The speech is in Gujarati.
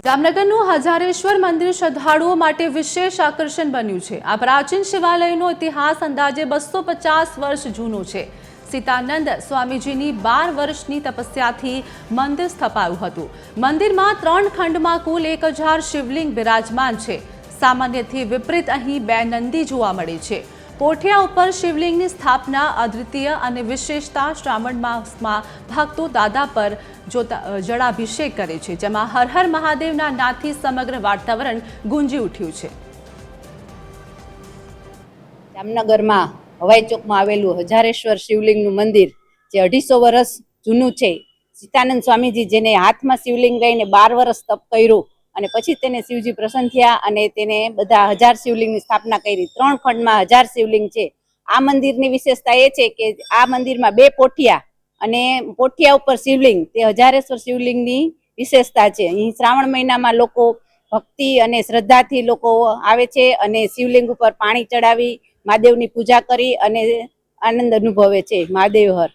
જામનગરનું હજારેશ્વર મંદિર શ્રદ્ધાળુઓ માટે વિશેષ આકર્ષણ બન્યું છે। આ પ્રાચીન શિવાલયનો ઇતિહાસ અંદાજે 250 વર્ષ જૂનો છે। સીતાનંદ સ્વામીજીની 12 વર્ષની તપસ્યાથી મંદિર સ્થપાયું હતું। મંદિરમાં 3 ખંડમાં કુલ 1000 શિવલિંગ બિરાજમાન છે। સામાન્યથી વિપરીત અહીં 2 નંદી જોવા મળે છે। કોઠિયા ઉપર શિવલિંગની સ્થાપના અદ્વિતીય અને વિશેષતા। શ્રાવણ માસમાં ભક્તો દાદા પર જળાભિષેક કરે છે, જેમાં હર હર મહાદેવના નાદથી સમગ્ર વાતાવરણ ગુંજી ઉઠ્યું છે। જામનગરમાં હવાઈ ચોકમાં આવેલું હજારેશ્વર શિવલિંગનું મંદિર જે 250 વર્ષ જૂનું છે। સીતાનંદ સ્વામીજી જેને હાથમાં શિવલિંગ લઈને 12 વર્ષ તપ કર્યું અને પછી તેને શિવજી પ્રસન્ન થયા અને તેને બધા 1000 શિવલિંગની સ્થાપના કરી। 3 ખંડમાં 1000 શિવલિંગ છે। આ મંદિરની વિશેષતા એ છે કે આ મંદિરમાં 2 પોઠિયા અને પોઠિયા ઉપર શિવલિંગ તે હજારેશ્વર શિવલિંગની વિશેષતા છે। અહીં શ્રાવણ મહિનામાં લોકો ભક્તિ અને શ્રદ્ધાથી લોકો આવે છે અને શિવલિંગ ઉપર પાણી ચડાવી મહાદેવની પૂજા કરી અને આનંદ અનુભવે છે। મહાદેવ હર।